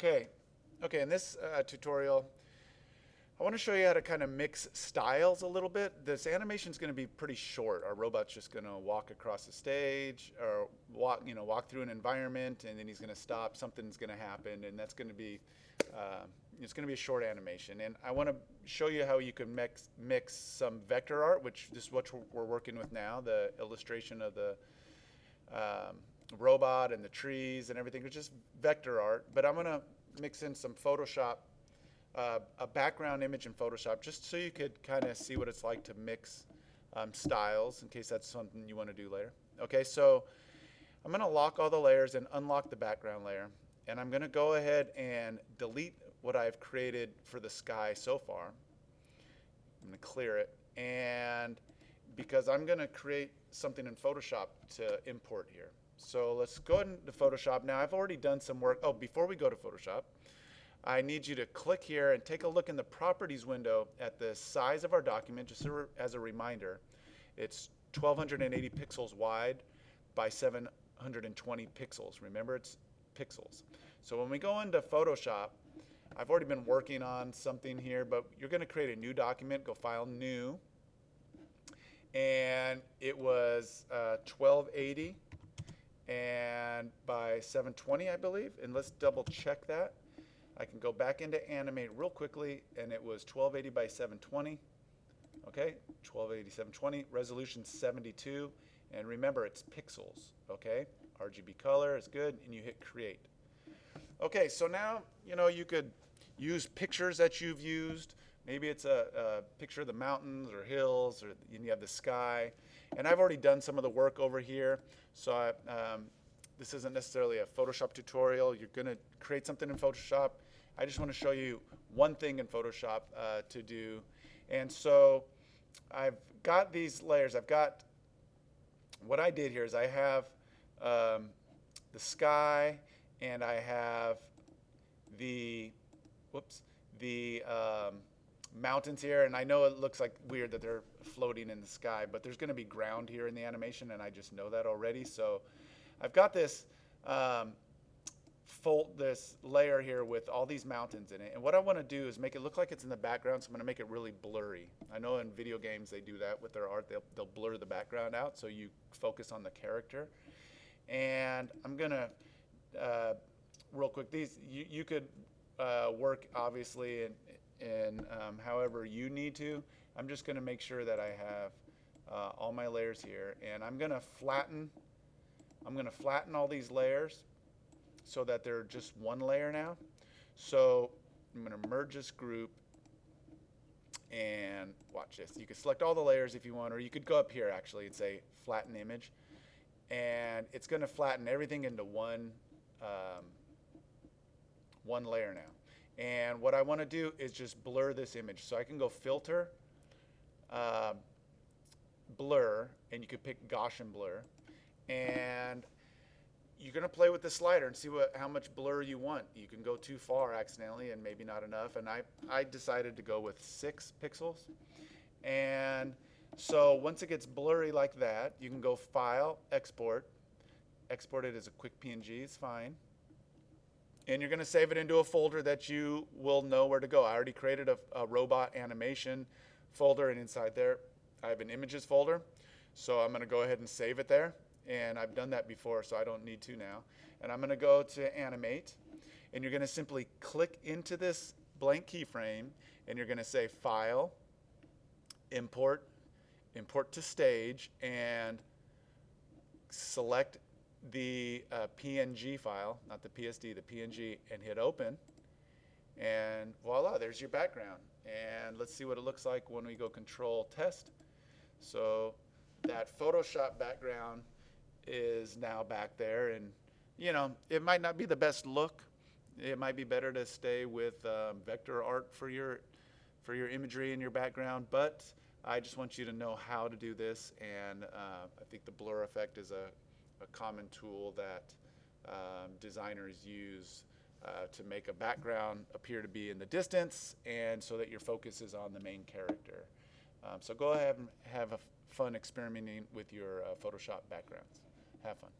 Okay, okay. In this tutorial, I want to show you how to kind of mix styles a little bit. This animation is going to be pretty short. Our robot's just going to walk across the stage, or walk through an environment, and then he's going to stop. Something's going to happen, and that's going to be, it's going to be a short animation. And I want to show you how you can mix some vector art, which is what we're working with now. The illustration of the robot and the trees and everything. It's just vector art, but I'm going to mix in some Photoshop, a background image in Photoshop, just so you could kind of see what it's like to mix styles, in case that's something you want to do later. Okay, so I'm going to lock all the layers and unlock the background layer, and I'm going to go ahead and delete what I've created for the sky so far. I'm going to clear it, and because I'm going to create something in Photoshop to import here. So let's go ahead into Photoshop. Now I've already done some work. Oh, before we go to Photoshop, I need you to click here and take a look in the properties window at the size of our document, just as a reminder. It's 1280 pixels wide by 720 pixels. Remember, it's pixels. So when we go into Photoshop, I've already been working on something here, but you're going to create a new document. Go File, New. And it was 1280 and by 720, I believe. And let's double check that. I can go back into Animate real quickly, and it was 1280 by 720. Okay, 1280, 720, resolution 72. And remember, it's pixels, okay? RGB color is good, and you hit Create. Okay, so now, you could use pictures that you've used. Maybe it's a picture of the mountains or hills, or you have the sky. And I've already done some of the work over here, so this isn't necessarily a Photoshop tutorial. You're going to create something in Photoshop. I just want to show you one thing in Photoshop to do. And so I've got these layers. What I did here is I have the sky, and I have the mountains here, and I know it looks like weird that they're floating in the sky, but there's going to be ground here in the animation, and I just know that already. So I've got this this layer here with all these mountains in it, and what I want to do is make it look like it's in the background, so I'm going to make it really blurry. I know in video games they do that with their art. They'll blur the background out so you focus on the character. And I'm going to real quick, you could work obviously in however you need to. I'm just going to make sure that I have all my layers here, and I'm going to flatten all these layers so that they're just one layer now. So I'm going to merge this group, and watch this. You can select all the layers if you want, or you could go up here actually and say flatten image, and it's going to flatten everything into one layer now. And what I want to do is just blur this image. So I can go Filter, Blur, and you could pick Gaussian Blur. And you're going to play with the slider and see how much blur you want. You can go too far accidentally and maybe not enough. And I decided to go with 6 pixels. And so once it gets blurry like that, you can go File, Export. Export it as a quick PNG is fine. And you're going to save it into a folder that you will know where to go. I already created a robot animation folder, and inside there I have an images folder. So I'm going to go ahead and save it there. And I've done that before, so I don't need to now. And I'm going to go to Animate, and you're going to simply click into this blank keyframe, and you're going to say File, Import, Import to Stage, and select the PNG file, not the PSD, the PNG, and hit Open. And voila, there's your background. And let's see what it looks like when we go Control Test. So that Photoshop background is now back there, and it might not be the best look. It might be better to stay with vector art for your imagery and your background, but I just want you to know how to do this. And I think the blur effect is a common tool that designers use to make a background appear to be in the distance, and so that your focus is on the main character. So go ahead and have fun experimenting with your Photoshop backgrounds. Have fun.